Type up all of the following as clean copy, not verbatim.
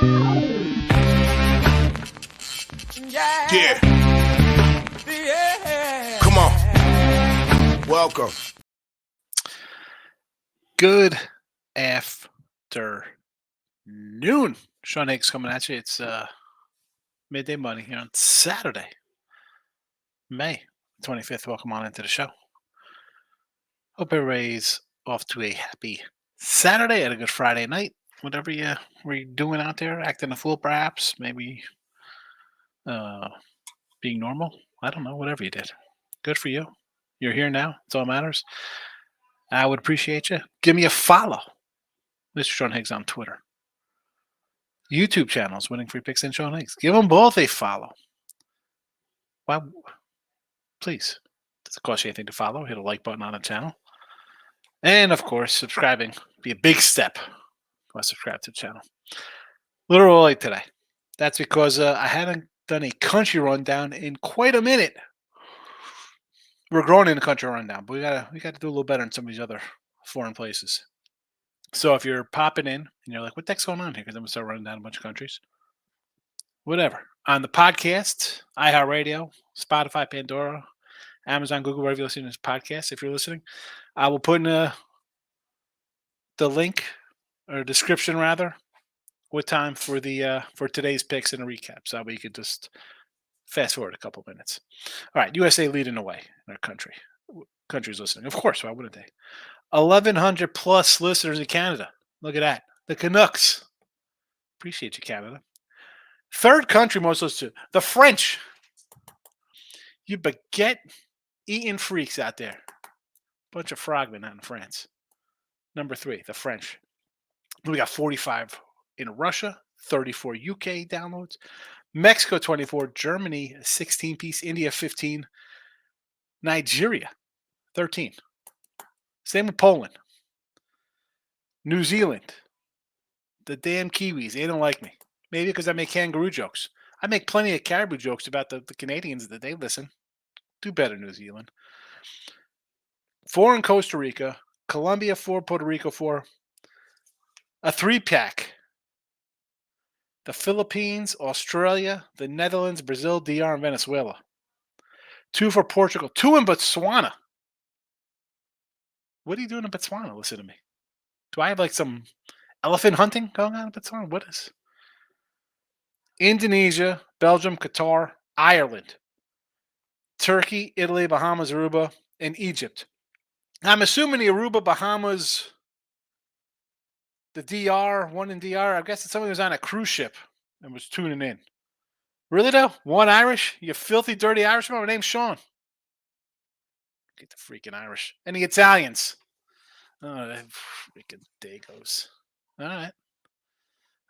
Yeah. Come on. Welcome. Good afternoon. Sean Higgs coming at you. It's midday money here on Saturday, May 25th. Welcome on into the show. Hope everybody's off to a happy Saturday and a good Friday night. Whatever you were doing out there, acting a fool perhaps, maybe being normal. I don't know, whatever you did. Good for you. You're here now. That's all that matters. I would appreciate you. Give me a follow. Mr. Sean Higgs on Twitter. YouTube channels, Winning Free Picks and Sean Higgs. Give them both a follow. Why? Please. Does it cost you anything to follow? Hit a like button on the channel. And, of course, subscribing. Be a big step. Go subscribe to the channel. A little early today. That's because I hadn't done a country rundown in quite a minute. We're growing in the country rundown, but we gotta do a little better in some of these other foreign places. So if you're popping in and you're like, what the heck's going on here? Because I'm going to start running down a bunch of countries. Whatever. On the podcast, iHeartRadio, Spotify, Pandora, Amazon, Google, wherever you're listening to this podcast, if you're listening, I will put in the link or description rather with time for the for today's picks and a recap. So that way you could just fast forward a couple minutes. All right, USA leading the way in our country. Countries listening. Of course, why wouldn't they? 1,100 plus listeners in Canada. Look at that. The Canucks. Appreciate you, Canada. Third country most listened to. The French. You baguette-eating freaks out there. Bunch of frogmen out in France. Number 3, the French. We got 45 in Russia, 34 UK downloads. Mexico, 24. Germany, 16 piece. India, 15. Nigeria, 13. Same with Poland. New Zealand. The damn Kiwis. They don't like me. Maybe because I make kangaroo jokes. I make plenty of caribou jokes about the Canadians that they listen. Do better, New Zealand. 4 in Costa Rica. Colombia, 4. Puerto Rico, 4. A 3-pack. The Philippines, Australia, the Netherlands, Brazil, DR, and Venezuela. 2 for Portugal. 2 in Botswana. What are you doing in Botswana? Listen to me. Do I have like some elephant hunting going on in Botswana? What is? Indonesia, Belgium, Qatar, Ireland, Turkey, Italy, Bahamas, Aruba, and Egypt. I'm assuming the Aruba, Bahamas, the DR, one in DR. I guess it's someone who was on a cruise ship and was tuning in. Really though? One Irish? You filthy, dirty Irishman? My name's Sean. Get the freaking Irish. And the Italians. Oh, that freaking Dagos. All right.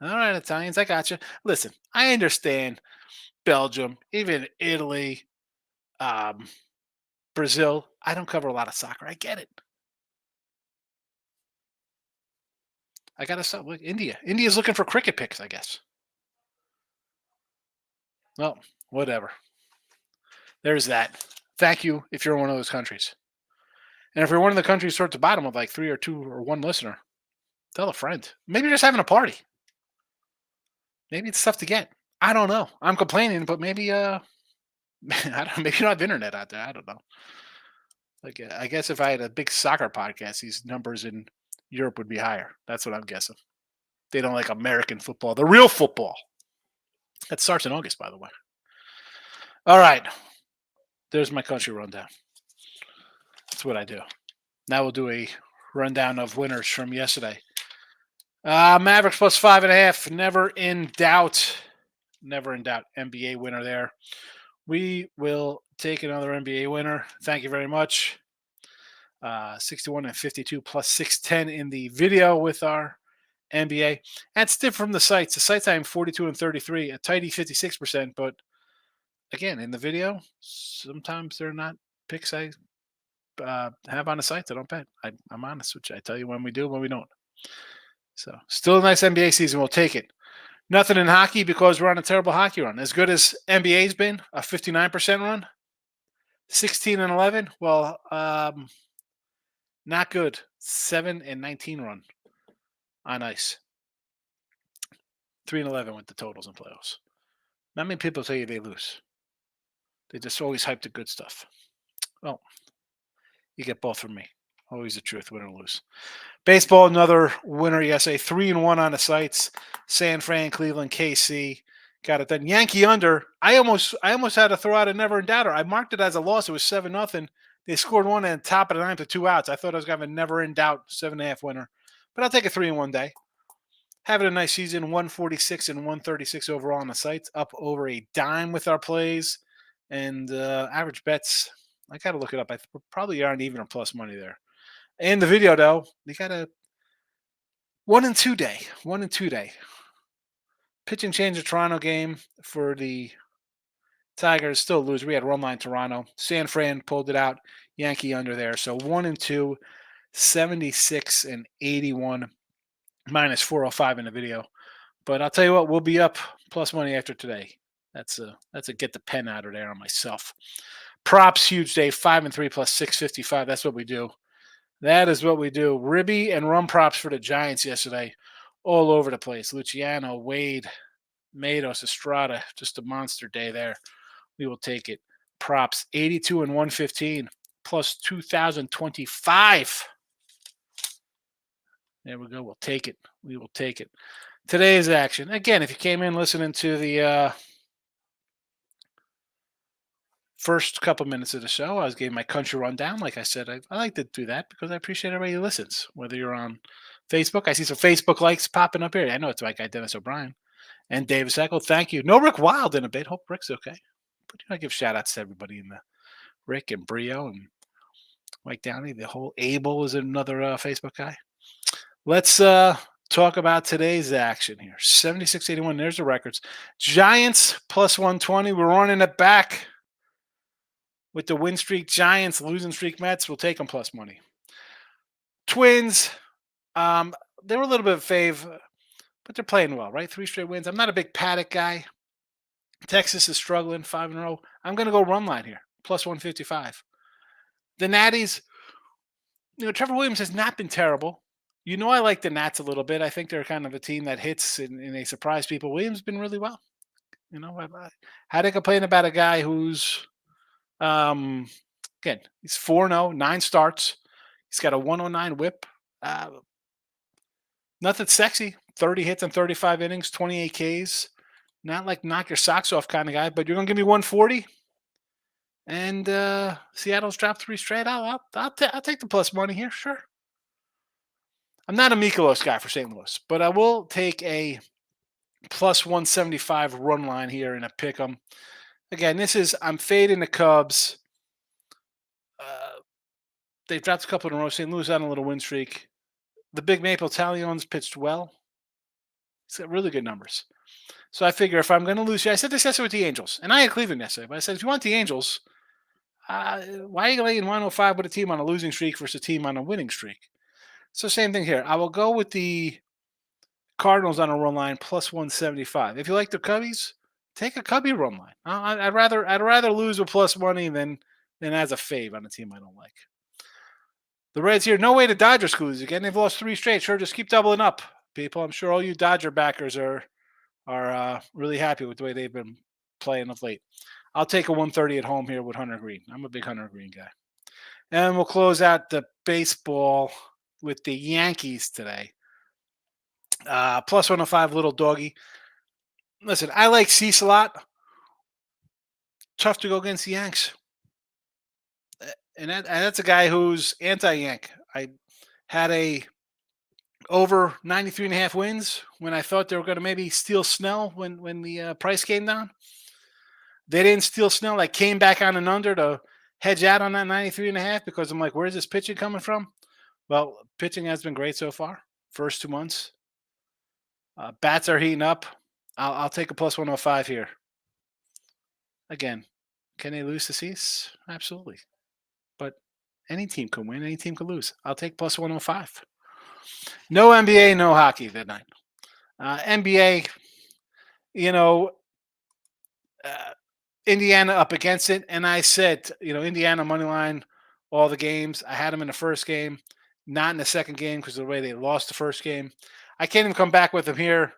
All right, Italians, I got you. Listen, I understand Belgium, even Italy, Brazil. I don't cover a lot of soccer. I get it. I got to stop. Look, India. India's looking for cricket picks, I guess. Well, whatever. There's that. Thank you if you're in one of those countries. And if you're one of the countries towards the bottom of like 3 or 2 or 1 listener, tell a friend. Maybe you're just having a party. Maybe it's tough to get. I don't know. I'm complaining, but maybe I don't. Maybe you don't have internet out there. I don't know. Like I guess if I had a big soccer podcast, these numbers in Europe would be higher. That's what I'm guessing. They don't like American football, the real football. That starts in August, by the way. All right. There's my country rundown. That's what I do. Now we'll do a rundown of winners from yesterday. Mavericks plus 5.5. Never in doubt. Never in doubt. NBA winner there. We will take another NBA winner. Thank you very much. 61 and 52 plus 610 in the video with our NBA. That's different from the sites. The sites I am 42 and 33, a tidy 56%. But again, in the video, sometimes they're not picks I have on the sites. I don't bet. I'm honest with you. I tell you when we do, when we don't. So still a nice NBA season. We'll take it. Nothing in hockey because we're on a terrible hockey run. As good as NBA's been, a 59% run, 16 and 11. Well, not good. 7 and 19 run on ice. 3-11 with the totals in playoffs. Not many people tell you they lose. They just always hype the good stuff. Well, you get both from me. Always the truth, win or lose. Baseball, another winner yesterday. 3-1 on the sites. San Fran, Cleveland, KC. Got it done. Yankee under. I almost had to throw out a never in doubter. I marked it as a loss. It was 7-0. They scored one at the top of the ninth with 2 outs. I thought I was going to have a never in doubt 7.5 winner. But I'll take a 3-1 day. Having a nice season, 146 and 136 overall on the sites, up over a dime with our plays. And average bets, I got to look it up. I probably aren't even or plus money there. In the video, though, they got a 1-2 day. 1-2 day. Pitching change of Toronto game for the Tigers. Still lose. We had run line Toronto. San Fran pulled it out. Yankee under there. So 1-2, 76 and 81. Minus 405 in the video. But I'll tell you what, we'll be up plus money after today. That's a get the pen out of there on myself. Props, huge day. 5-3 plus 655. That's what we do. That is what we do. Ribby and rum props for the Giants yesterday. All over the place. Luciano, Wade, Matos, Estrada. Just a monster day there. We will take it. Props, 82 and 115. Plus 2,025. There we go. We'll take it. We will take it. Today's action. Again, if you came in listening to the first couple minutes of the show, I was giving my country rundown. Like I said, I like to do that because I appreciate everybody who listens. Whether you're on Facebook, I see some Facebook likes popping up here. I know it's my guy, Dennis O'Brien. And David Sackle, thank you. No Rick Wild in a bit. Hope Rick's okay. But I give shout outs to everybody in the Rick and Brio and Mike Downey. The whole Abel is another Facebook guy. Let's talk about today's action here. 76-81. There's the records. Giants plus 120. We're running it back with the win streak. Giants, losing streak Mets. We'll take them plus money. Twins, they were a little bit of fave, but they're playing well, right? 3 straight wins. I'm not a big Paddock guy. Texas is struggling 5 in a row. I'm going to go run line here. Plus 155. The Natties, Trevor Williams has not been terrible. I like the Nats a little bit. I think they're kind of a team that hits and they surprise people. Williams has been really well. How to complain about a guy who's, again, he's 4-0, 9 starts. He's got a 109 whip. Nothing sexy. 30 hits in 35 innings, 28 Ks. Not like knock your socks off kind of guy, but you're going to give me 140? And Seattle's dropped 3 straight. I'll take the plus money here, sure. I'm not a Mikolos guy for St. Louis, but I will take a plus 175 run line here in a pick 'em. Again, I'm fading the Cubs. They've dropped a couple in a row. St. Louis on a little win streak. The Big Maple Talion's pitched well. He's got really good numbers. So I figure if I'm going to lose, I said this yesterday with the Angels, and I had Cleveland yesterday, but I said, if you want the Angels, why are you laying 105 with a team on a losing streak versus a team on a winning streak? So same thing here. I will go with the Cardinals on a run line plus 175. If you like the Cubbies, take a Cubby run line. I'd rather lose with plus money than as a fave on a team I don't like. The Reds here, no way the Dodgers could lose again. They've lost 3 straight. Sure, just keep doubling up, people. I'm sure all you Dodger backers are really happy with the way they've been playing of late. I'll take a 130 at home here with Hunter Green. I'm a big Hunter Green guy. And we'll close out the baseball with the Yankees today. Plus 105, little doggy. Listen, I like Cease a lot. Tough to go against the Yanks. And that's a guy who's anti-Yank. I had a over 93.5 wins when I thought they were going to maybe steal Snell when the price came down. They didn't steal Snell. I came back on an under to hedge out on that 93.5 because I'm like, where's this pitching coming from? Well, pitching has been great so far. First 2 months. Bats are heating up. I'll take a plus 105 here. Again, can they lose to Cease? Absolutely. But any team can win. Any team can lose. I'll take plus 105. No NBA, no hockey that night. NBA, Indiana up against it. And I said, Indiana money line, all the games. I had them in the first game, not in the second game because of the way they lost the first game. I can't even come back with them here.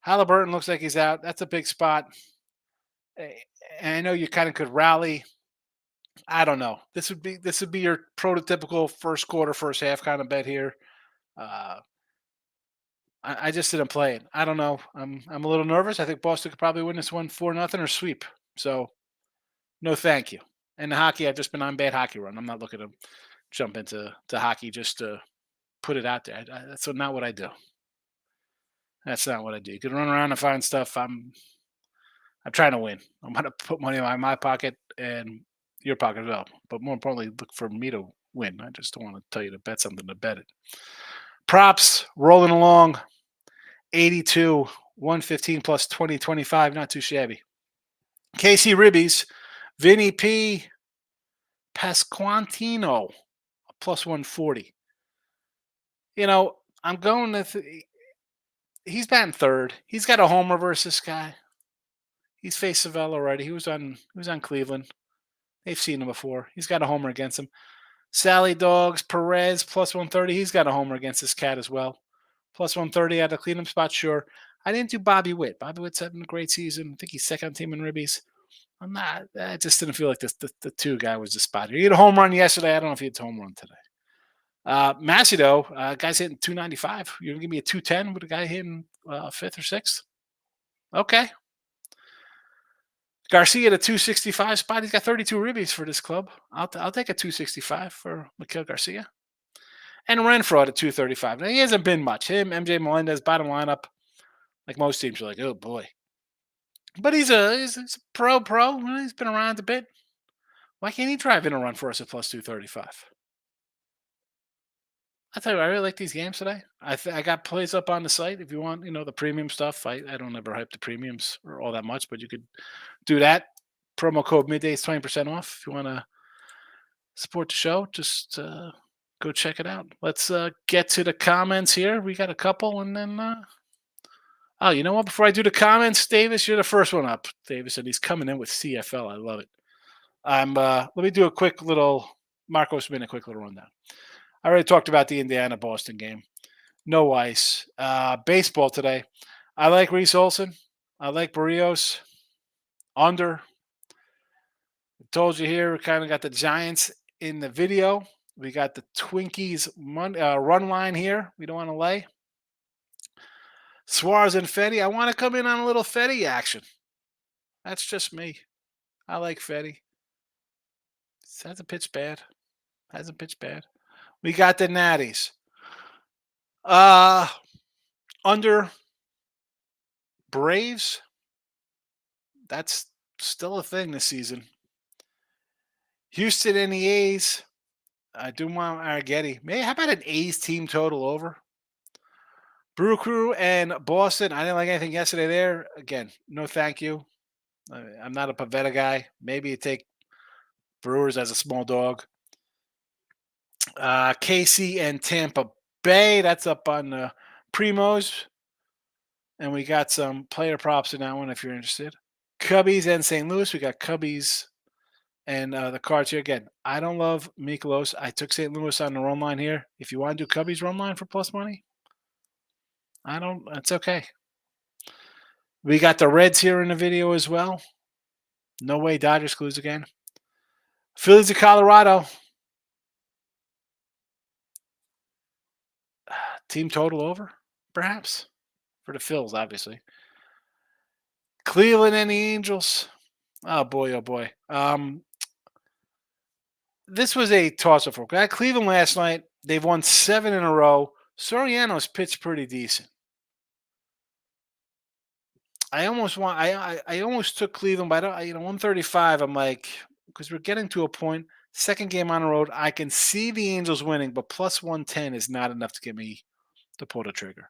Halliburton looks like he's out. That's a big spot. And I know you kind of could rally. I don't know. This would be your prototypical first quarter, first half kind of bet here. Uh, I just didn't play it. I don't know. I'm a little nervous. I think Boston could probably win this one 4-0 or sweep. So no, thank you. And the hockey, I've just been on bad hockey run. I'm not looking to jump into hockey just to put it out there. That's not what I do. That's not what I do. You can run around and find stuff. I'm trying to win. I'm going to put money in my pocket and your pocket as well. But more importantly, look for me to win. I just don't want to tell you to bet something to bet it. Props rolling along. 82, 115 plus 20, 25. Not too shabby. KC Ribbies, Vinny P. Pasquantino, plus 140. I'm going to. He's batting third. He's got a homer versus this guy. He's faced Savell already. He was on Cleveland. They've seen him before. He's got a homer against him. Sally Dogs, Perez, plus 130. He's got a homer against this cat as well. Plus 130 at a cleanup spot, sure. I didn't do Bobby Witt. Bobby Witt's having a great season. I think he's second team in Ribbies. I'm not. I just didn't feel like the two guy was the spot here. He had a home run yesterday. I don't know if he had a home run today. Macedo, guy's hitting 295. You're going to give me a 210 with a guy hitting fifth or sixth? Okay. Garcia at a 265 spot. He's got 32 ribbies for this club. I'll take a 265 for Miguel Garcia. And Renfro at a 235. Now, he hasn't been much. Him, MJ Melendez, bottom lineup. Like most teams are like, oh, boy. But he's a pro. He's been around a bit. Why can't he drive in a run for us at plus 235? I tell you, I really like these games today. I got plays up on the site if you want, the premium stuff. I don't ever hype the premiums or all that much, but you could do that. Promo code midday is 20% off. If you want to support the show, just go check it out. Let's get to the comments here. We got a couple, and then oh, you know what? Before I do the comments, Davis, you're the first one up. Davis, and he's coming in with CFL. I love it. Let me do a quick little Marcos Min, a quick little rundown. I already talked about the Indiana-Boston game. No ice. Baseball today. I like Reese Olson. I like Barrios. Under. I told you here, we kind of got the Giants in the video. We got the Twinkies run line here. We don't want to lay. Suarez and Fetty. I want to come in on a little Fetty action. That's just me. I like Fetty. Hasn't pitched bad. We got the Natties. Under Braves. That's still a thing this season. Houston and the A's. I do want Arrighetti. How about an A's team total over? Brew Crew and Boston. I didn't like anything yesterday there. Again, no thank you. I'm not a Pavetta guy. Maybe you take Brewers as a small dog. KC and Tampa Bay. That's up on the Primos. And we got some player props in that one if you're interested. Cubbies and St. Louis. We got Cubbies and the cards here. Again, I don't love Mikolos. I took St. Louis on the run line here. If you want to do Cubbies run line for plus money, it's okay. We got the Reds here in the video as well. No way Dodgers lose again. Phillies of Colorado. Team total over, perhaps, for the Phils, obviously. Cleveland and the Angels. Oh, boy. This was a toss-up for Cleveland last night. They've won 7 in a row. Soriano's pitched pretty decent. I almost took Cleveland, but 135. I'm like, because we're getting to a point. Second game on the road, I can see the Angels winning, but plus 110 is not enough to get me to pull the trigger.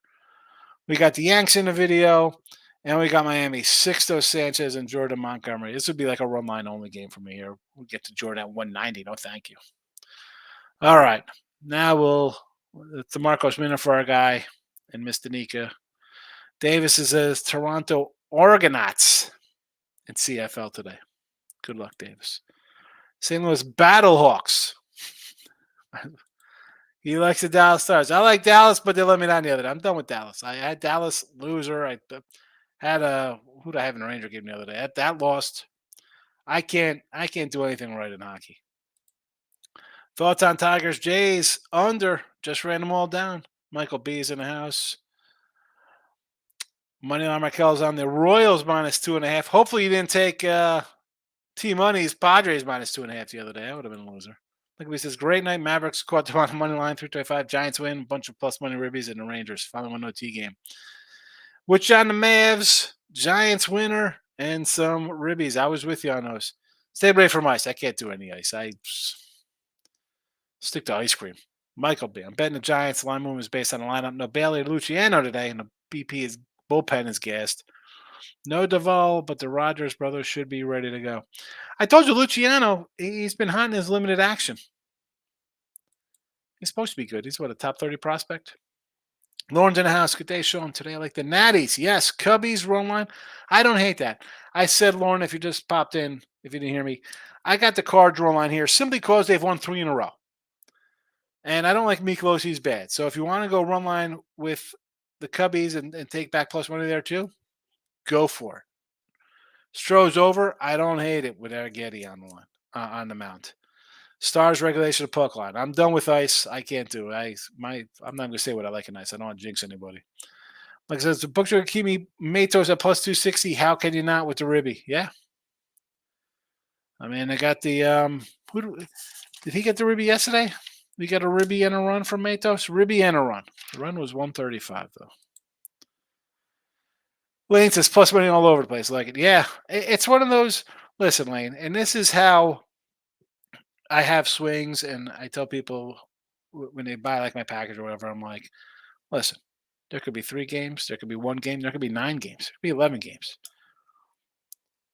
We got the Yanks in the video, and we got Miami. Sixto Sanchez and Jordan Montgomery. This would be like a run line only game for me here. We'll get to Jordan at 190. No, thank you. All right. Now it's the Marcos Minna for our guy and Mr. Nika. Davis is Toronto Argonauts in CFL today. Good luck, Davis. St. Louis Battlehawks. He likes the Dallas Stars. I like Dallas, but they let me down the other day. I'm done with Dallas. I had Dallas loser. Had a who did I have in the Ranger game the other day? That lost. I can't do anything right in hockey. Thoughts on Tigers Jays under? Just ran them all down. Michael B is in the house. Moneyline Markel's on the Royals -2.5. Hopefully you didn't take T Money's Padres -2.5 the other day. I would have been a loser. Look, he says, great night. Mavericks caught them on the money line, 325. Giants win, bunch of plus money ribbies, and the Rangers. Final 1 OT game. Which on the Mavs, Giants winner, and some ribbies. I was with you on those. Stay away from ice. I can't do any ice. I stick to ice cream. Michael B. I'm betting the Giants line movement is based on the lineup. No Bailey or Luciano today, and the BP bullpen is gassed. No Duvall, but the Rogers brothers should be ready to go. I told you, Luciano, he's been hot in his limited action. He's supposed to be good. He's what, a top 30 prospect? Lauren's in the house. Good day, Sean. Today I like the Natties. Yes, Cubbies, run line. I don't hate that. I said, Lauren, if you just popped in, if you didn't hear me, I got the Cards run line here simply because they've won 3 in a row. And I don't like Miklosi's bad. So if you want to go run line with the Cubbies and take back plus money there too, go for it. Stroh's over. I don't hate it with Arrighetti on the line, on the mound. Stars regulation of puck line. I'm done with ice. I can't do it. I'm not going to say what I like in ice. I don't want to jinx anybody. Like I said, the Books Kimi Matos at plus 260. How can you not with the Ribby? Yeah. I mean, I got the did he get the Ribby yesterday? We got a Ribby and a run from Matos. Ribby and a run. The run was 135 though. Lane says plus money all over the place. Like it. Yeah, it's one of those. Listen, Lane, and this is how I have swings, and I tell people when they buy like my package or whatever, I'm like, listen, there could be 3 games, there could be 1 game, there could be 9 games, there could be 11 games.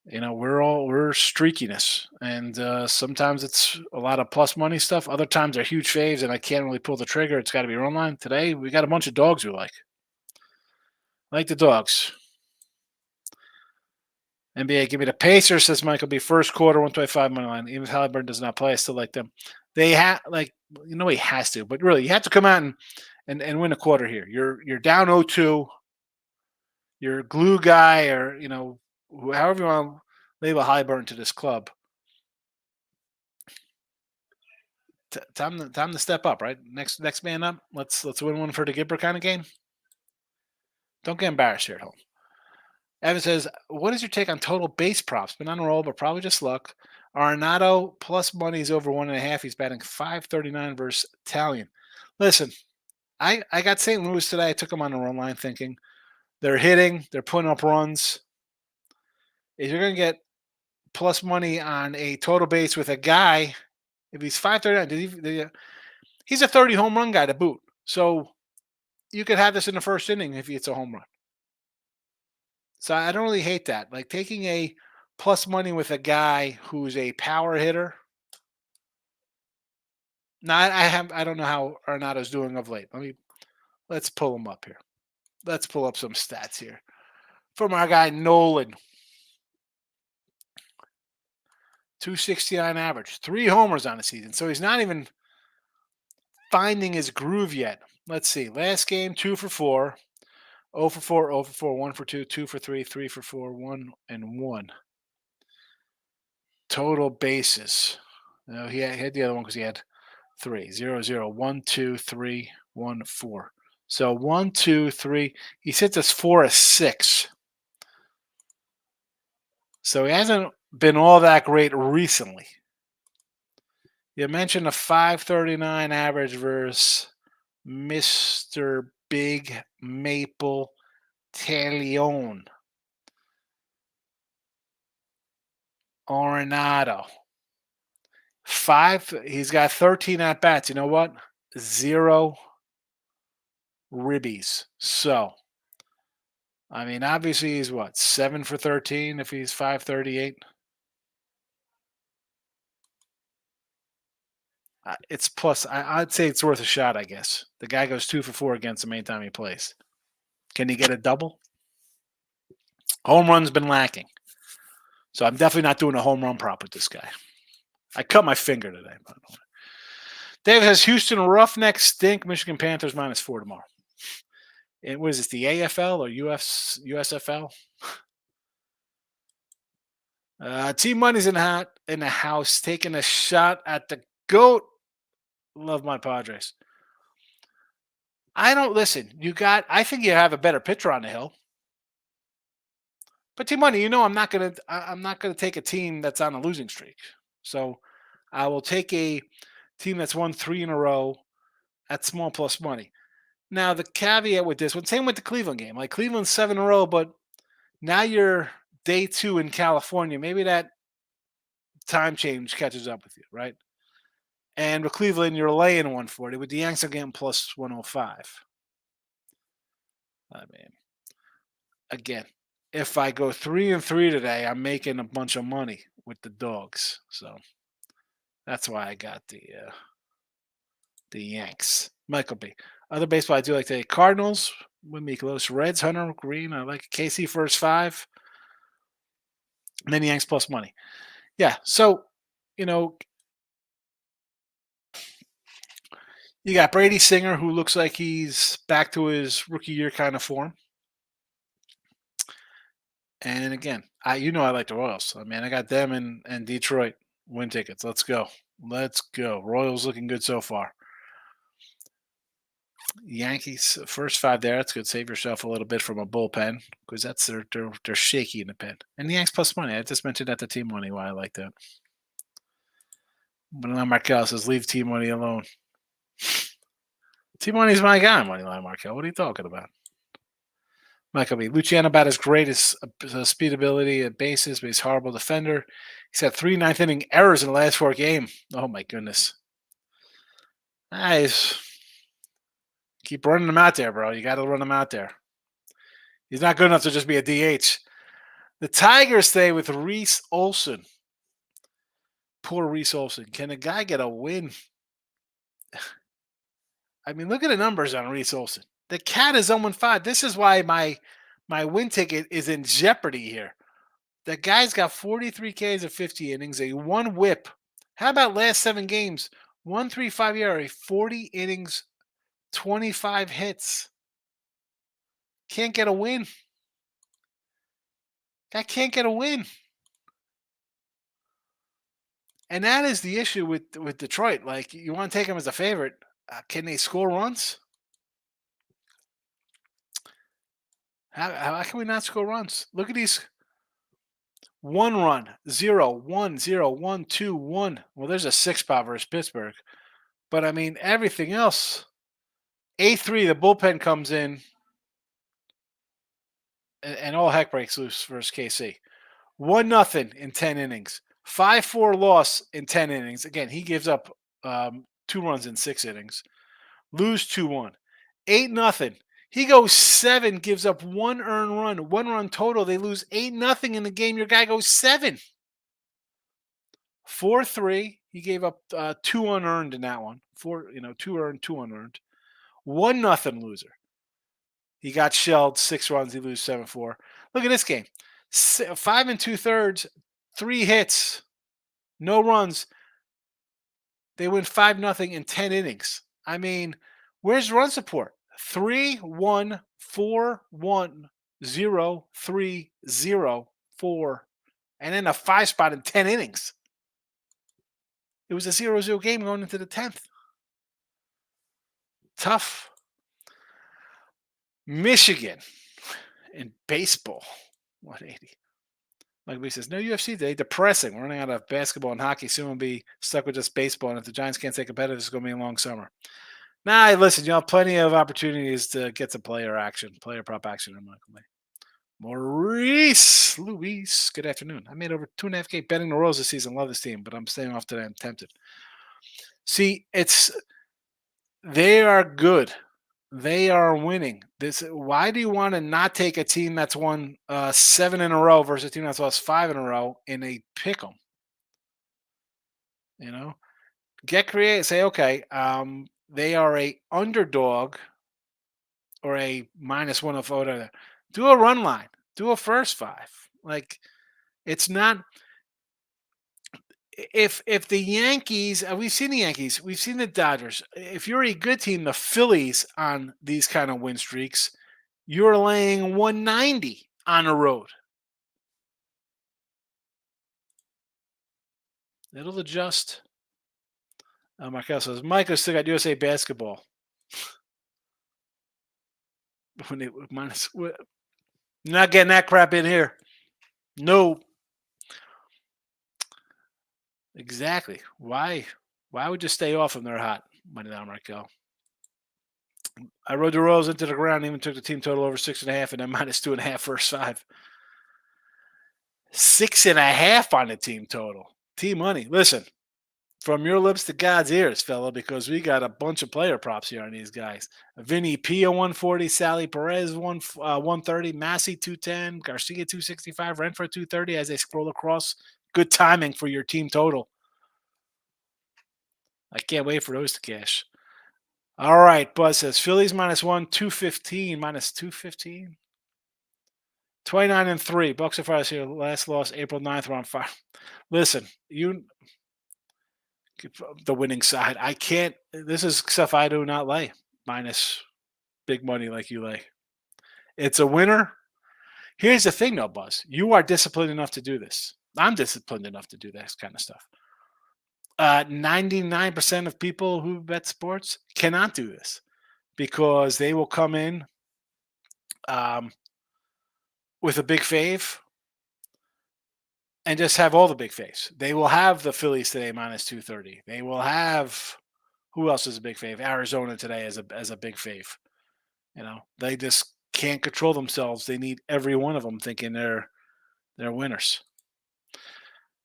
You know, we're streakiness, and sometimes it's a lot of plus money stuff. Other times they're huge faves, and I can't really pull the trigger. It's got to be run line. Today we got a bunch of dogs we like. I like the dogs. NBA, give me the Pacers, says Michael B. First quarter, 125 money line. Even if Halliburton does not play, I still like them. They have, like, you know, he has to, but really, you have to come out and win a quarter here. You're down 0-2. You're a glue guy, or, you know, however you want to label Halliburton to this club. Time to step up, right? Next man up. Let's win one for the Gibber kind of game. Don't get embarrassed here at home. Evan says, what is your take on total base props? Been on a roll, but probably just luck. Arenado plus money is over 1.5. He's batting .539 versus Italian. Listen, I got St. Louis today. I took him on the run line thinking they're hitting, they're putting up runs. If you're going to get plus money on a total base with a guy, if he's .539, he's a 30 home run guy to boot. So you could have this in the first inning if it's a home run. So I don't really hate that. Like taking a plus money with a guy who's a power hitter. Now I don't know how Arenado's doing of late. Let's pull him up here. Let's pull up some stats here from our guy Nolan. 269 average, 3 homers on the season. So he's not even finding his groove yet. Let's see. Last game, 2 for 4. 0 for 4, 0 for 4, 1 for 2, 2 for 3, 3 for 4, 1 and 1. Total bases. No, he had the other one because he had 3. 0, 0, 1, 2, 3, 1, 4. So 1, 2, 3. He sits us 4 of 6. So he hasn't been all that great recently. You mentioned a .539 average versus Mr. Big Maple Talion. Arenado. He's got 13 at bats. You know what? 0 ribbies. So, I mean, obviously he's what? 7 for 13 if he's .538. It's plus. I'd say it's worth a shot, I guess. The guy goes 2 for 4 against him anytime he plays. Can he get a double? Home run's been lacking. So I'm definitely not doing a home run prop with this guy. I cut my finger today, by the way. David says Houston Roughnecks stink. Michigan Panthers -4 tomorrow. And what is this, the AFL or USFL? Team Money's in the house, taking a shot at the GOAT. Love my Padres. I don't listen. I think you have a better pitcher on the hill. But Team Money, I'm not gonna take a team that's on a losing streak. So I will take a team that's won 3 in a row at small plus money. Now the caveat with this one, same with the Cleveland game. Like Cleveland's 7 in a row, but now you're day 2 in California. Maybe that time change catches up with you, right? And with Cleveland, you're laying 140. With the Yanks, I'm getting plus 105. I mean, again, if I go 3-3 today, I'm making a bunch of money with the dogs. So that's why I got the Yanks. Michael B. Other baseball I do like today. Cardinals with me close. Reds, Hunter Green. I like KC first 5. And then the Yanks plus money. Yeah. So, you got Brady Singer, who looks like he's back to his rookie year kind of form. And again, I like the Royals. I mean, I got them and Detroit win tickets. Let's go. Royals looking good so far. Yankees first 5 there. That's good. Save yourself a little bit from a bullpen because that's they're shaky in the pen. And the Yanks plus money. I just mentioned that the team money. Why I like that. But Markel says leave team money alone. Team money's my guy. Moneyline Markel. What are you talking about? Michael B. Luciano about as great as speed ability at bases, but he's a horrible defender. He's had 3 ninth inning errors in the last 4 games. Oh my goodness. Nice. Keep running him out there, bro. You got to run him out there. He's not good enough to just be a DH. The Tigers stay with Reese Olson. Poor Reese Olson. Can a guy get a win? I mean, look at the numbers on Reese Olson. The cat is 0-5. This is why my win ticket is in jeopardy here. The guy's got 43 Ks of 50 innings, a 1 whip. How about last 7 games? 1.35 ERA, 40 innings, 25 hits. Can't get a win. Guy can't get a win. And that is the issue with Detroit. Like, you want to take them as a favorite. Can they score runs? How can we not score runs? Look at these. 1 run, 0, 1, 0, 1, 2, 1. Well, there's a 6 spot versus Pittsburgh. But, I mean, everything else. 8-3, the bullpen comes in. And all heck breaks loose versus KC. 1-0 in 10 innings. 5-4 loss in 10 innings. Again, he gives up 2 runs in 6 innings. Lose 2-1. 8-0. He goes 7, gives up 1 earned run, 1 run total. They lose 8-0 in the game. Your guy goes 7. 4-3. He gave up 2 unearned in that one. 2 earned, 2 unearned. 1-0 loser. He got shelled 6 runs. He loses 7-4. Look at this game. 5 2/3, 3 hits, no runs. They win 5-0 in 10 innings. I mean, where's run support? 3-1, 4-1, 0, 3, 0, 4, and then a 5 spot in 10 innings. It was a 0-0 game going into the 10th. Tough. Michigan in baseball, 180. Like we says, no UFC today. Depressing. We're running out of basketball and hockey. Soon we'll be stuck with just baseball. And if the Giants can't stay competitive, it's going to be a long summer. Nah, listen, you have plenty of opportunities to get some player prop action in Michael May. Maurice Luis, good afternoon. I made over 2.5K betting the Royals this season. Love this team, but I'm staying off today. I'm tempted. See, they are good. They are winning. Why do you want to not take a team that's won 7 in a row versus a team that's lost 5 in a row in a pick 'em? Get creative. Say, okay, they are a underdog or a -1 do a run line. Do a first 5. Like, it's not. If the Yankees, we've seen the Yankees, we've seen the Dodgers. If you're a good team, the Phillies on these kind of win streaks, You're laying 190 on the road. It'll adjust. Markel says, Michael still got USA basketball. When they minus, not getting that crap in here. No. Exactly. Why? Why would you stay off them? They're hot. Money down, Markel. I rode the Royals into the ground, even took the team total over 6.5, and then minus 2.5 first 5. 6.5 on the team total. Team money. Listen, from your lips to God's ears, fella, because we got a bunch of player props here on these guys. Vinny Pia 140, Sally Perez 130, Massey 210, Garcia 265, Renfro 230 as they scroll across. Good timing for your team total. I can't wait for those to cash. All right, Buzz says Phillies -1, 215, -215. 29-3. Bucks are fire here. Last loss April 9th. We're on fire. Listen, you the winning side. I can't. This is stuff I do not lay. Minus big money like you lay. It's a winner. Here's the thing, though, Buzz. You are disciplined enough to do this. I'm disciplined enough to do this kind of stuff. 99% of people who bet sports cannot do this because they will come in with a big fave and just have all the big faves. They will have the Phillies today -230. They will have who else is a big fave? Arizona today as a big fave. You know, they just can't control themselves. They need every one of them thinking they're winners.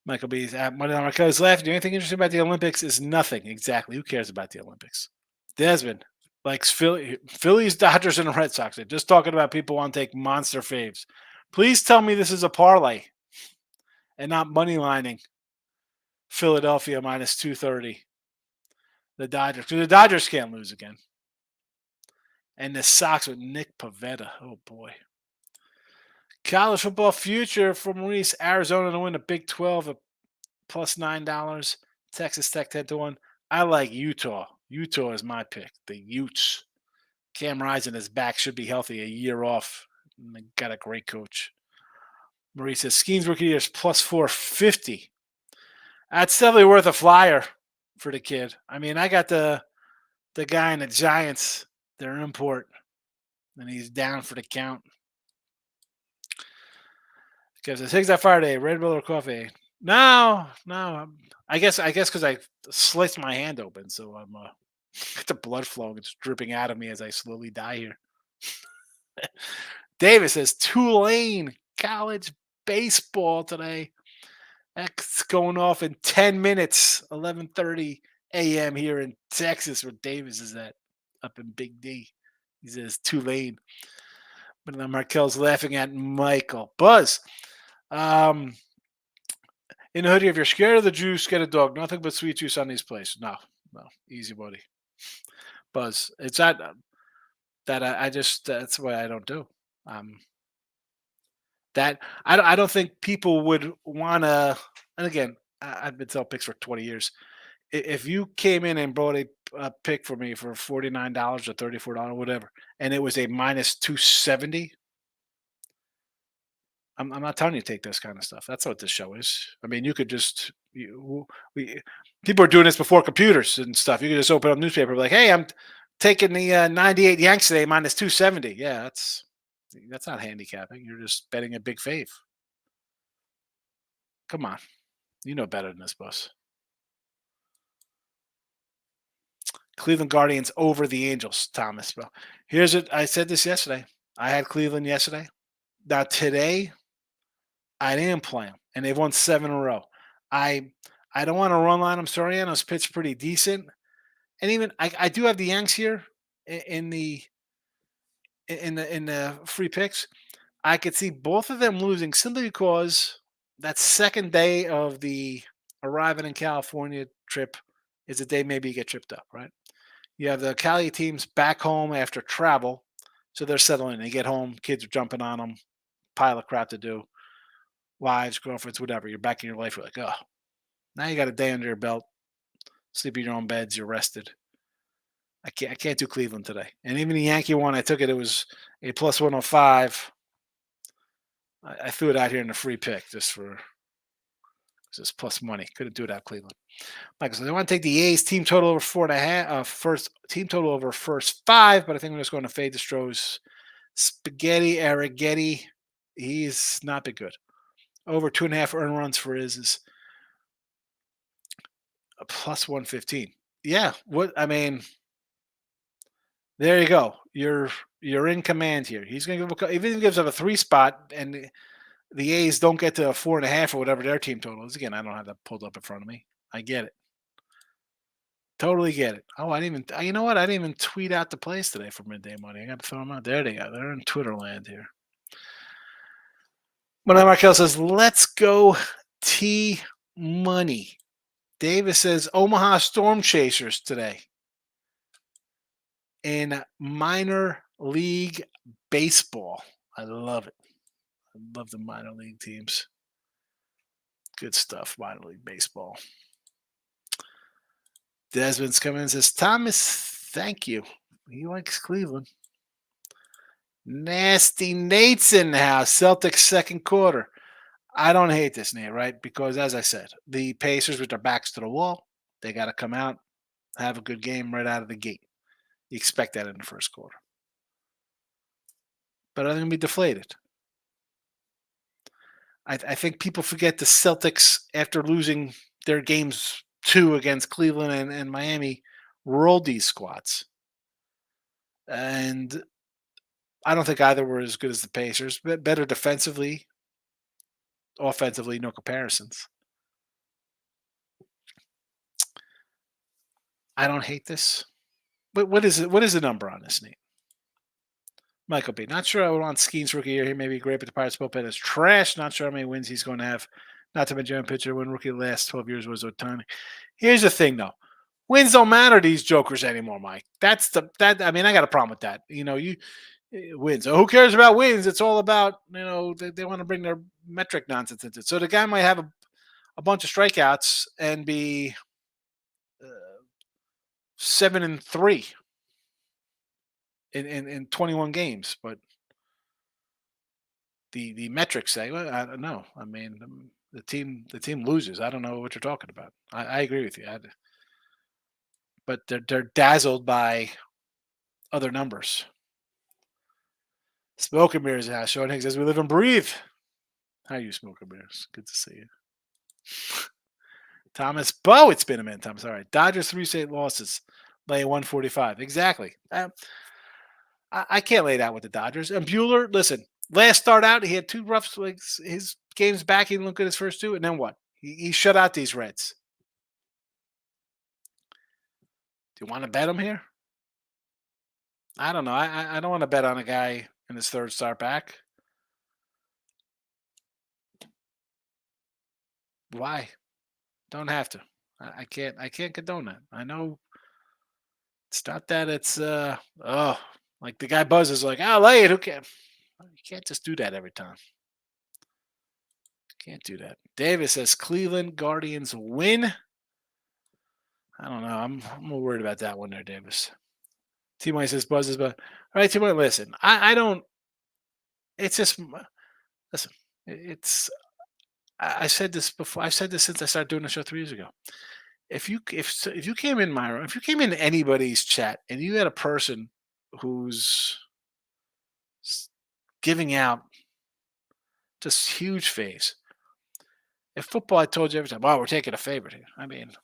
Michael B's at Monday Night Markel is laughing. Do anything interesting about the Olympics? Is nothing exactly. Who cares about the Olympics? Desmond likes Phillies, Dodgers, and the Red Sox. They're just talking about people want to take monster faves. Please tell me this is a parlay and not money lining. Philadelphia -230. The Dodgers. Because the Dodgers can't lose again. And the Sox with Nick Pivetta. Oh, boy. College football future for Maurice. Arizona to win the Big 12 at +$9. Texas Tech 10-1. I like Utah. Utah is my pick. The Utes. Cam Rising is back. Should be healthy. A year off. They got a great coach. Maurice says Skeens rookie year is +450. That's definitely worth a flyer for the kid. I mean, I got the guy in the Giants, their import, and he's down for the count. Because it takes that fire day, Red Bull or coffee. No. I guess because I sliced my hand open, so I'm got the blood flowing. It's dripping out of me as I slowly die here. Davis says Tulane college baseball today. That's going off in 10 minutes, 11:30 a.m. here in Texas, where Davis is at, up in Big D. He says Tulane. But then Markel's laughing at Michael. Buzz. In the hoodie, if you're scared of the juice, get a dog. Nothing but sweet juice on these places. No, easy, buddy. Buzz, it's not that I just that's what I don't do. That I don't think people would want to. And again, I've been selling picks for 20 years. If you came in and brought a pick for me for $49 or $34, whatever, and it was a -270. I'm not telling you to take this kind of stuff. That's what this show is. I mean, you could just people are doing this before computers and stuff. You could just open up a newspaper, like, "Hey, I'm taking the 98 Yanks today -270." Yeah, that's not handicapping. You're just betting a big fave. Come on, you know better than this, boss. Cleveland Guardians over the Angels, Thomas. Well, here's it. I said this yesterday. I had Cleveland yesterday. Now today, I didn't play them, and they've won 7 in a row. I don't want to run line them. Soriano's pitched pretty decent, and even I do have the Yanks here in the free picks. I could see both of them losing simply because that second day of the arriving in California trip is the day maybe you get tripped up, right? You have the Cali teams back home after travel, so they're settling. They get home, kids are jumping on them, pile of crap to do, wives, girlfriends, whatever. You're back in your life. You're like, oh, now you got a day under your belt, sleep in your own beds, you're rested. I can't do Cleveland today. And even the Yankee one, I took it. It was a plus 105. I threw it out here in a free pick just plus money. Couldn't do it out Cleveland. Like I said, I want to take the A's team total over 4.5. First team total over first 5, but I think I'm just going to fade the Stros. Spaghetti Arrighetti, he's not been good. Over 2.5 earned runs for his is a plus 115. Yeah, what I mean, there you go. You're in command here. He's going to give even if he gives up a 3 spot, and the A's don't get to a 4.5 or whatever their team total is. Again, I don't have that pulled up in front of me. I get it. Totally get it. Oh, I didn't even. You know what? I didn't even tweet out the plays today for midday money. I got to throw them out. There they go. They're in Twitter land here. When Markel says, "Let's go T money." Davis says, "Omaha Storm Chasers today in minor league baseball." I love it. I love the minor league teams. Good stuff. Minor league baseball. Desmond's coming in and says, "Thomas, thank you." He likes Cleveland. Nasty Nate's in the house. Celtics second quarter. I don't hate this, Nate, right? Because as I said, the Pacers with their backs to the wall, they got to come out, have a good game right out of the gate. You expect that in the first quarter. But I'm going to be deflated. I think people forget the Celtics, after losing their games 2 against Cleveland and Miami, rolled these squads. And I don't think either were as good as the Pacers, but better defensively. Offensively, no comparisons. I don't hate this. But what is it? What is the number on this, Nate? Michael B. Not sure I would want Skeen's rookie year. He may be great, but the Pirates bullpen is trash. Not sure how many wins he's going to have. Not to mention pitcher when rookie the last 12 years was Otani. Here's the thing, though. Wins don't matter to these jokers anymore, Mike. I mean, I got a problem with that. Wins. So who cares about wins? It's all about, they want to bring their metric nonsense into it. So the guy might have a bunch of strikeouts and be 7-3 in 21 games, but the metrics say, well, I don't know. I mean, the team loses. I don't know what you're talking about. I agree with you. But they're dazzled by other numbers. Smoke and mirrors now. Sean Higgs says, "We live and breathe." How are you, Smoke and mirrors? Good to see you. Thomas Bo, it's been a minute, Thomas. All right. Dodgers 3 straight losses. Lay 145. Exactly. I can't lay that with the Dodgers. And Bueller, listen, last start out, he had 2 rough his games back. He didn't look at his first 2. And then what? He shut out these Reds. Do you want to bet him here? I don't know. I don't want to bet on a guy in his 3rd start back. Why? Don't have to. I can't condone that. I know it's not that it's like the guy buzzes like, "I'll lay it." Who can? You can't just do that every time. Can't do that. Davis says Cleveland Guardians win. I don't know. I'm more worried about that one there, Davis. T-Mike says buzzes, but all right, T-Mike, listen. I don't. It's just listen. It's. I said this before. I've said this since I started doing the show 3 years ago. If you came in my room, if you came in anybody's chat and you had a person who's giving out just huge faves. If football, I told you every time, "Wow, we're taking a favorite here." I mean,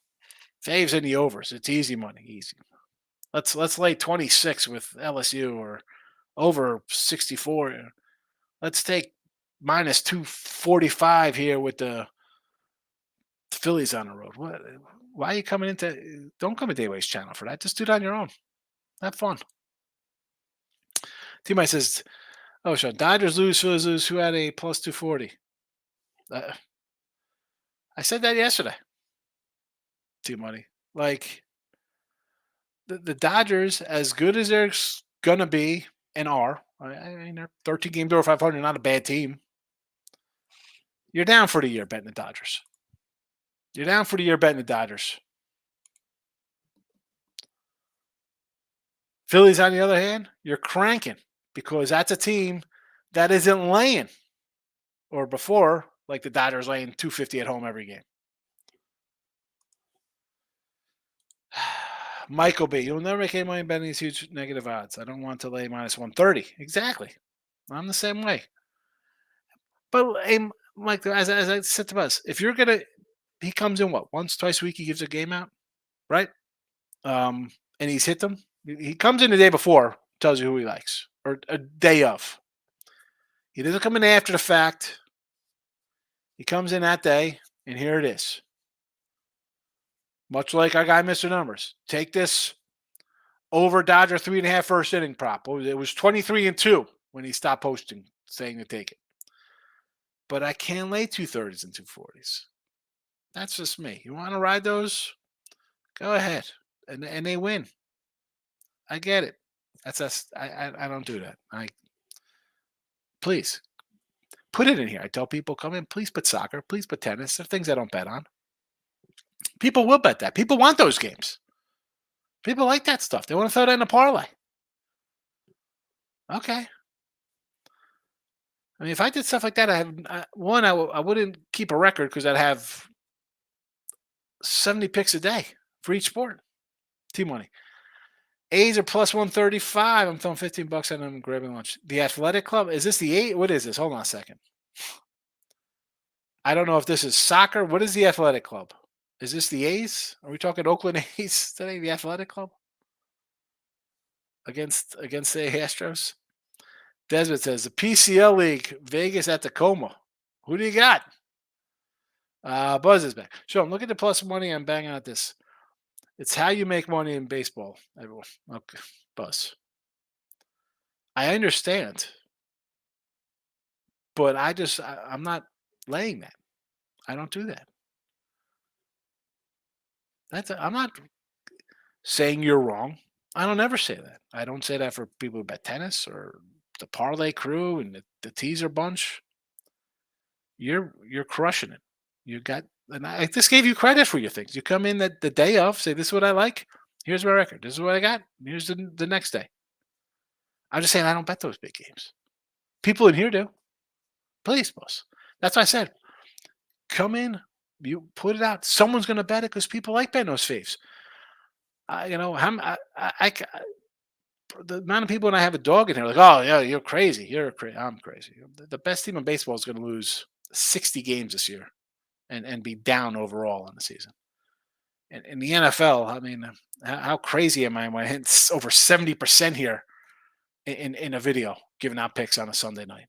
faves in the overs. It's easy money, easy. Let's lay 26 with LSU or over 64. Let's take minus 245 here with the Phillies on the road. What? Why are you coming into? Don't come to Dayway's channel for that. Just do it on your own. Have fun. T-Mike says, "Oh, Sean, Dodgers lose, Phillies lose. Who had a plus 240?" I said that yesterday. T-Money. Like, the Dodgers, as good as they're going to be and are, I mean, they're 13 games over 500, not a bad team. You're down for the year betting the Dodgers. You're down for the year betting the Dodgers. Phillies, on the other hand, you're cranking because that's a team that isn't laying, or before, like the Dodgers laying 250 at home every game. Michael B. You'll never make any money betting these huge negative odds. I don't want to lay minus 130. Exactly. I'm the same way. But Mike, as I said to us, if you're gonna, he comes in what, once, twice a week. He gives a game out, right? And he's hit them. He comes in the day before, tells you who he likes, or a day of. He doesn't come in after the fact. He comes in that day, and here it is. Much like our guy, Mr. Numbers. Take this over Dodger 3.5 first inning prop. It was 23-2 when he stopped posting, saying to take it. But I can't lay 230s and 240s. That's just me. You want to ride those? Go ahead. And they win. I get it. That's us. I don't do that. Please put it in here. I tell people, come in, please put soccer, please put tennis. They're things I don't bet on. People will bet that. People want those games. People like that stuff. They want to throw that in a parlay. Okay. I mean, if I did stuff like that, I wouldn't keep a record because I'd have 70 picks a day for each sport. Team money. A's are plus 135. I'm throwing $15 and I'm grabbing lunch. The Athletic Club. Is this the eight? What is this? Hold on a second. I don't know if this is soccer. What is the Athletic Club? Is this the A's? Are we talking Oakland A's today? The Athletic Club against the Astros. Desmond says the PCL League, Vegas at Tacoma. Who do you got? Buzz is back. So I'm looking at the plus money. I'm banging at this. It's how you make money in baseball, everyone. Okay, Buzz. I understand, but I'm not laying that. I don't do that. I'm not saying you're wrong. I don't ever say that. I don't say that for people who bet tennis or the parlay crew and the teaser bunch. You're crushing it. You got, and I just gave you credit for your things. You come in the day of, say, this is what I like. Here's my record. This is what I got. Here's the next day. I'm just saying I don't bet those big games. People in here do. Please, boss. That's why I said, come in, you put it out. Someone's going to bet it because people like betting those faves. The amount of people when I have a dog in here, like, oh yeah, you're crazy. I'm crazy. The best team in baseball is going to lose 60 games this year, and be down overall in the season. And in the NFL, I mean, how crazy am I when it's over 70% here in a video giving out picks on a Sunday night?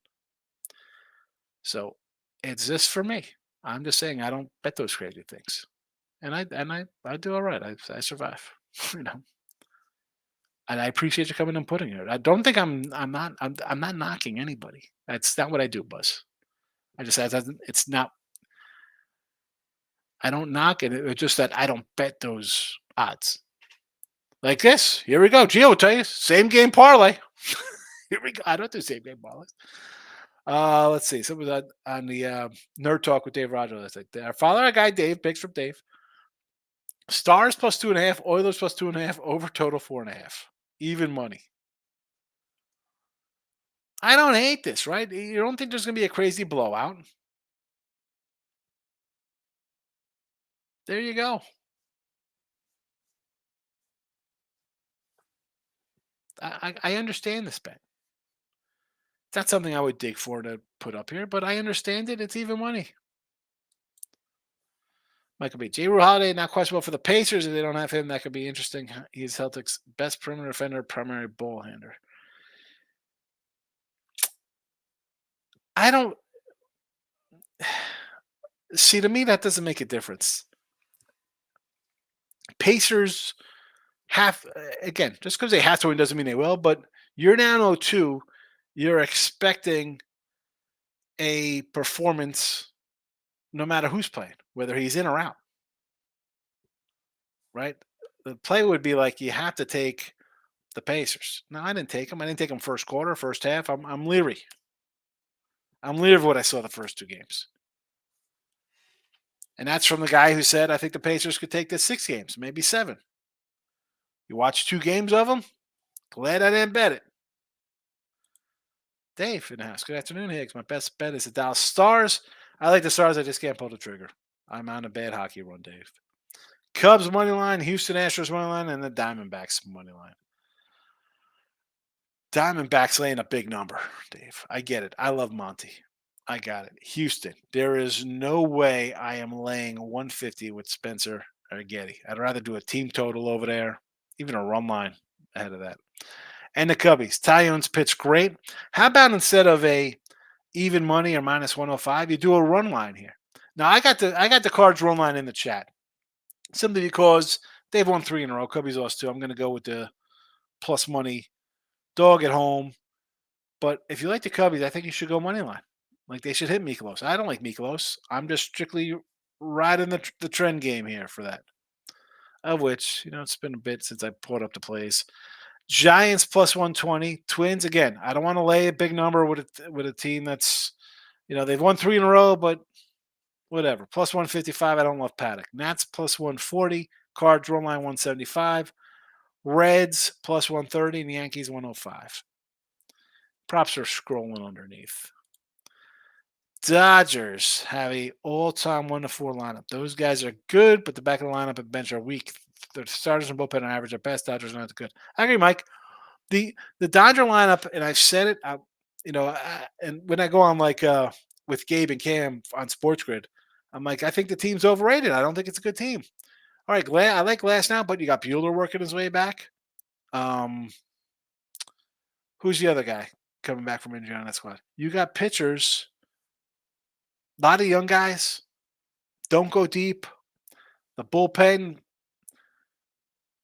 So it's just for me. I'm just saying I don't bet those crazy things, and I do all right. I survive, And I appreciate you coming and putting it. I don't think I'm not knocking anybody. That's not what I do, Buzz. I just said it's not. I don't knock it. It's just that I don't bet those odds. Like this. Here we go. Gio will tell you. Same game parlay. Here we go. I don't do same game parlays. Let's see. Something on the Nerd Talk with Dave Rogers. That's like our father, our guy Dave. Picks from Dave. Stars plus 2.5. Oilers plus 2.5. Over total 4.5. Even money. I don't hate this, right? You don't think there's going to be a crazy blowout? There you go. I understand this bet. It's not something I would dig for to put up here, but I understand it. It's even money. Michael B. J. Rue Holiday, not questionable for the Pacers. If they don't have him, that could be interesting. He's Celtics' best perimeter defender, primary ball handler. I don't see. To me, that doesn't make a difference. Pacers have, again, just because they have to win doesn't mean they will. But you're down 0-2. You're expecting a performance, no matter who's playing, whether he's in or out. Right? The play would be like you have to take the Pacers. No, I didn't take them. I didn't take them first quarter, first half. I'm leery. I'm leery of what I saw the first two games. And that's from the guy who said, I think the Pacers could take this 6 games, maybe 7. You watch 2 games of them, Glad I didn't bet it. Dave in the house. Good afternoon, Higgs. My best bet is the Dallas Stars. I like the Stars. I just can't pull the trigger. I'm on a bad hockey run, Dave. Cubs money line, Houston Astros money line, and the Diamondbacks money line. Diamondbacks laying a big number, Dave. I get it. I love Monty. I got it. Houston. There is no way I am laying 150 with Spencer or Getty. I'd rather do a team total over there, even a run line ahead of that. And the Cubbies. Tyone's pitched great. How about instead of a even money or minus 105, you do a run line here? Now I got the Cards run line in the chat. Simply because they've won 3 in a row. Cubbies lost 2. I'm going to go with the plus money dog at home. But if you like the Cubbies, I think you should go money line. Like they should hit Mikolos. I don't like Mikolos. I'm just strictly riding the trend game here for that. Of which, it's been a bit since I pulled up the plays. Giants plus 120. Twins, again, I don't want to lay a big number with a team that's, they've won 3 in a row, but whatever. Plus 155, I don't love Paddock. Nats plus 140. Cards run line 175. Reds plus 130 and the Yankees 105. Props are scrolling underneath. Dodgers have a all-time 1-4 lineup. Those guys are good, but the back of the lineup and bench are weak. The starters and bullpen on average at best. Dodgers are not good. I agree, Mike. The Dodger lineup, and I've said it, and when I go on with Gabe and Cam on Sports Grid, I'm like, I think the team's overrated. I don't think it's a good team. All right, I like Glass now, but you got Bueller working his way back. Who's the other guy coming back from injury on that squad? You got pitchers. A lot of young guys. Don't go deep. The bullpen,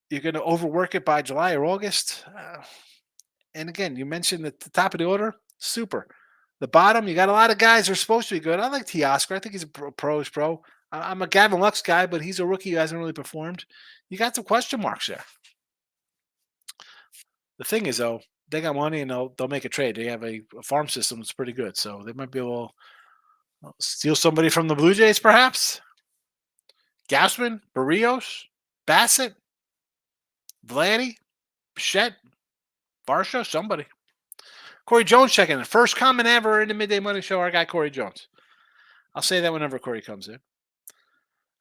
you're going to overwork it by July or August. And again, you mentioned at the top of the order, super. The bottom, you got a lot of guys who are supposed to be good. I like Teoscar. I think he's a pro. I'm a Gavin Lux guy, but he's a rookie who hasn't really performed. You got some question marks there. The thing is, though, they got money and they'll make a trade. They have a farm system that's pretty good, so they might be able to steal somebody from the Blue Jays, perhaps. Gausman, Barrios, Bassett, Vladdy, Bichette, Varsho, somebody. Corey Jones checking in. First comment ever in the Midday Money Show, our guy Corey Jones. I'll say that whenever Corey comes in.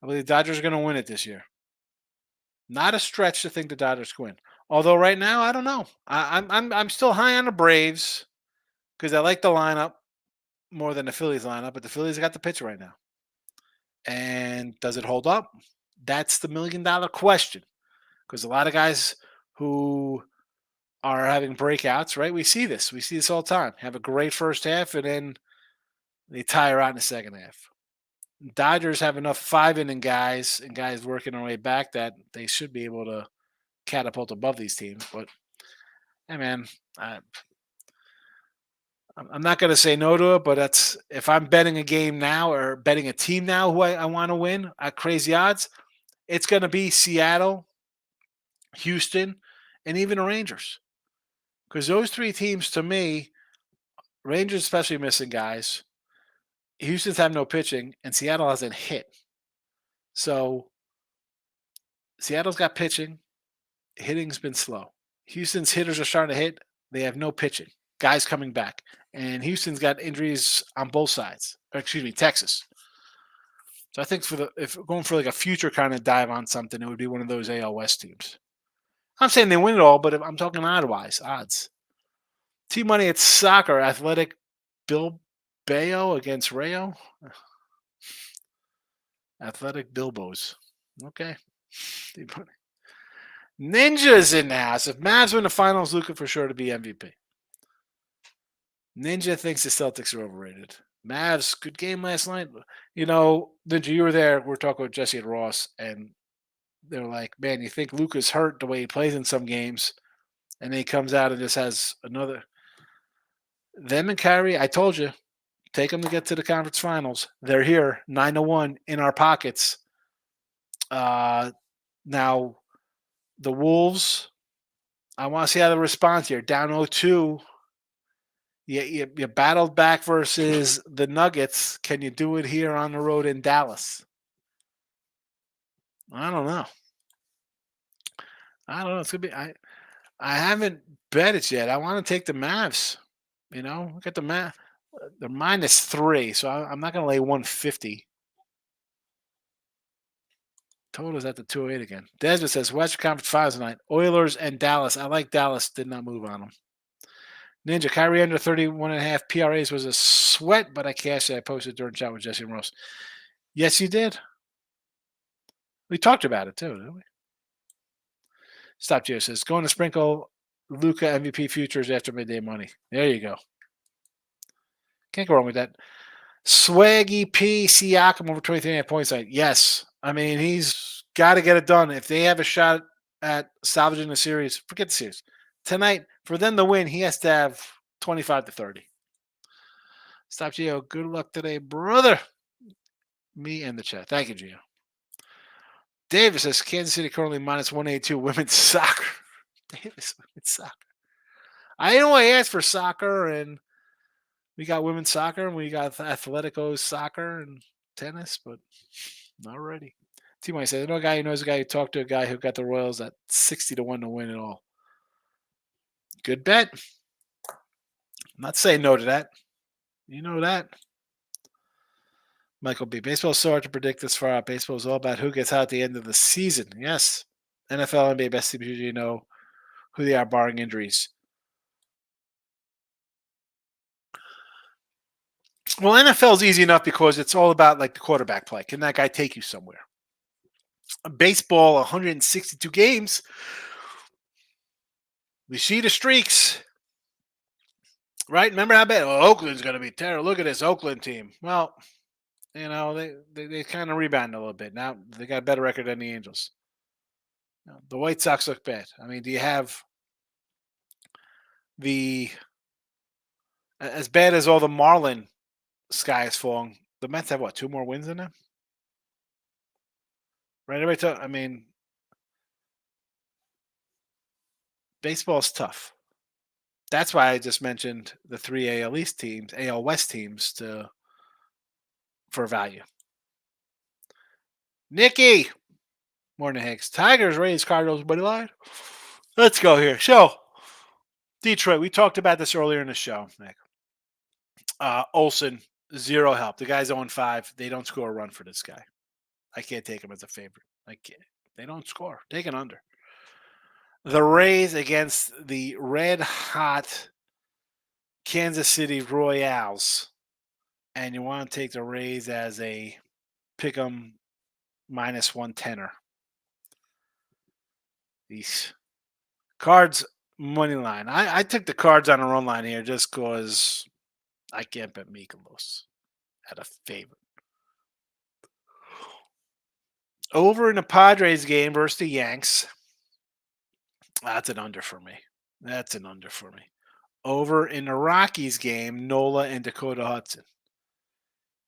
I believe the Dodgers are going to win it this year. Not a stretch to think the Dodgers can win. Although right now, I don't know. I'm still high on the Braves because I like the lineup more than the Phillies lineup, but the Phillies got the pitcher right now. And does it hold up? That's the $1 million question. Because a lot of guys who are having breakouts, right? We see this all the time. Have a great first half and then they tire out in the second half. Dodgers have enough 5-inning guys and guys working their way back that they should be able to catapult above these teams. But, hey, man, I'm not going to say no to it, but that's if I'm betting a game now or betting a team now who I want to win at crazy odds, it's going to be Seattle, Houston, and even the Rangers. Because those 3 teams, to me, Rangers especially missing guys, Houston's have no pitching, and Seattle hasn't hit. So Seattle's got pitching. Hitting's been slow. Houston's hitters are starting to hit. They have no pitching. Guys coming back. And Houston's got injuries on both sides. Texas. So I think if going for like a future kind of dive on something, it would be one of those AL West teams. I'm saying they win it all, but I'm talking odds. T-Money at soccer. Athletic Bilbao against Rayo. Athletic Bilbos. Okay. Ninja's in the house. If Mavs win the finals, Luka for sure to be MVP. Ninja thinks the Celtics are overrated. Mavs, good game last night. Ninja, you were there. We're talking with Jesse and Ross, and they're like, man, you think Luka's hurt the way he plays in some games, and then he comes out and just has another. Them and Kyrie, I told you, take them to get to the conference finals. They're here, 9-1 in our pockets. Now, the Wolves, I want to see how they respond here. Down 0-2. You battled back versus the Nuggets. Can you do it here on the road in Dallas? I don't know. It's gonna be. I haven't bet it yet. I want to take the Mavs. You know, look at the Mavs. They're -3, so I'm not going to lay 150. Total's at the 208 again. Desmond says Western Conference Finals tonight. Oilers and Dallas. I like Dallas. Did not move on them. Ninja, Kyrie under 31.5 PRAs was a sweat, but I cashed it. I posted during chat with Jesse and Rose. Yes, you did. We talked about it too, didn't we? Stop Gio says, going to sprinkle Luca MVP futures after midday money. There you go. Can't go wrong with that. Swaggy P. Siakam over 23.5 points. Yes. I mean, he's got to get it done. If they have a shot at salvaging the series, forget the series. Tonight, for them to win, he has to have 25 to 30. Stop, Gio. Good luck today, brother. Me and the chat. Thank you, Gio. Davis says Kansas City currently -182 women's soccer. Davis, women's soccer. I know I asked for soccer, and we got women's soccer, and we got Athletico's soccer and tennis, but not ready. T-Mike says, I know a guy who knows a guy who talked to a guy who got the Royals at 60 to 1 to win it all. Good bet. I'm not saying no to that. You know that. Michael B. Baseball is so hard to predict this far out. Baseball is all about who gets out at the end of the season. Yes. NFL, NBA, best teams usually know who they are, barring injuries. Well, NFL is easy enough because it's all about like the quarterback play. Can that guy take you somewhere? Baseball, 162 games. We see the streaks. Right? Remember how bad Oakland's going to be terrible. Look at this Oakland team. Well, you know, they kind of rebounded a little bit. Now they got a better record than the Angels. The White Sox look bad. I mean, do you have as bad as all the Marlin sky is falling? The Mets have what, 2 more wins than them? Right? I mean, baseball's tough. That's why I just mentioned the 3 AL East teams, AL West teams for value. Nikki, morning Hicks. Tigers, Rays, Cardinals, money line. Let's go here. So, Detroit. We talked about this earlier in the show, Nick. Olsen, 0 help. The guy's 0-5. They don't score a run for this guy. I can't take him as a favorite. I can't. They don't score. Take an under. The Rays against the red-hot Kansas City Royals. And you want to take the Rays as a pick 'em -110er. These Cards money line. I took the Cards on a run line here just because I can't bet Mikolos at a favorite. Over in the Padres game versus the Yanks. That's an under for me. Over in the Rockies game, Nola and Dakota Hudson.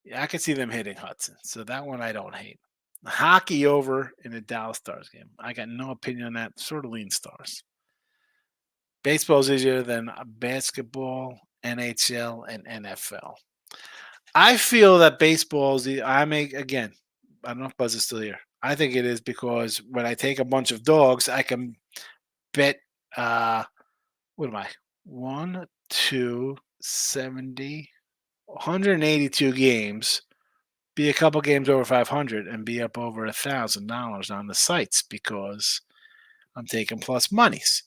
Yeah, I can see them hitting Hudson. So that one I don't hate. Hockey over in the Dallas Stars game. I got no opinion on that. Sort of lean Stars. Baseball's easier than basketball, NHL, and NFL. I feel that baseball is again, I don't know if Buzz is still here. I think it is because when I take a bunch of dogs, I can bet what am I? 1, 2, 70, 182 games, be a couple games over 500 and be up over $1,000 on the sites because I'm taking plus monies.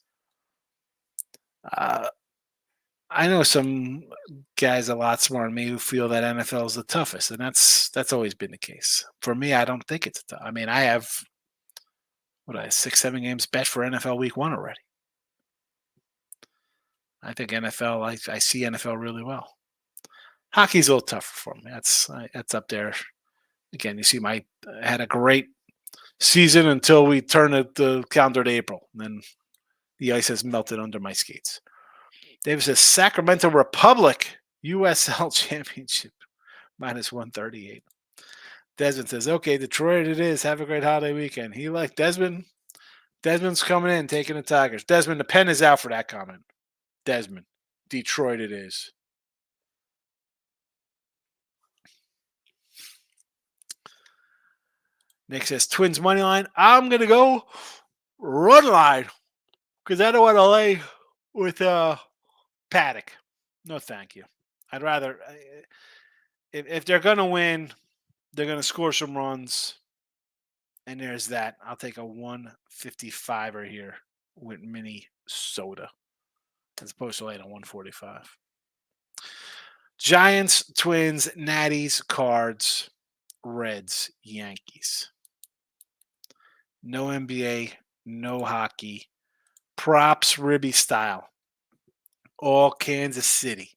I know some guys a lot smarter than me who feel that NFL is the toughest, and that's always been the case. For me, I don't think it's tough. I mean, I have 6, 7 games bet for NFL Week 1 already. I think NFL. I see NFL really well. Hockey's a little tougher for me. That's up there. Again, you see, I had a great season until we turn the calendar to April, and then the ice has melted under my skates. Davis says Sacramento Republic USL Championship -138. Desmond says, okay, Detroit it is. Have a great holiday weekend. He liked Desmond. Desmond's coming in, taking the Tigers. Desmond, the pen is out for that comment. Desmond, Detroit it is. Nick says Twins money line. I'm going to go run line because I don't want to lay with Paddock. No, thank you. I'd rather if they're gonna win, they're gonna score some runs, and there's that. I'll take a 155er here with Minnesota as opposed to like a 145. Giants, Twins, Natties, Cards, Reds, Yankees. No NBA, no hockey. Props, Ribby style. All Kansas City.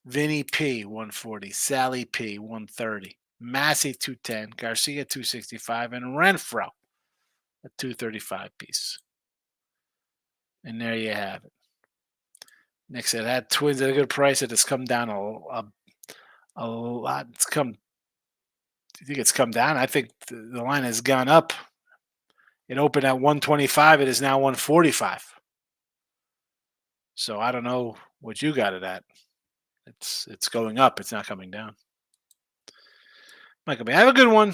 Vinny P, 140. Sally P, 130. Massey, 210. Garcia, 265. And Renfro, a 235 piece. And there you have it. Nick said, that Twins at a good price. It has come down a lot. It's come. Do you think it's come down? I think the line has gone up. It opened at 125. It is now 145. So I don't know what you got it at. It's going up. It's not coming down. Michael, have a good one.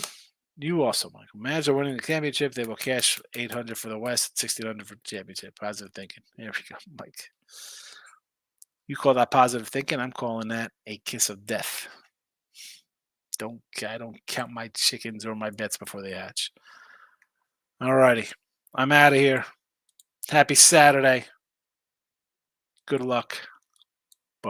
You also, Michael. Mavs are winning the championship. They will cash $800 for the West, $1,600 for the championship. Positive thinking. There we go, Mike. You call that positive thinking. I'm calling that a kiss of death. I don't count my chickens or my bets before they hatch. All righty. I'm out of here. Happy Saturday. Good luck.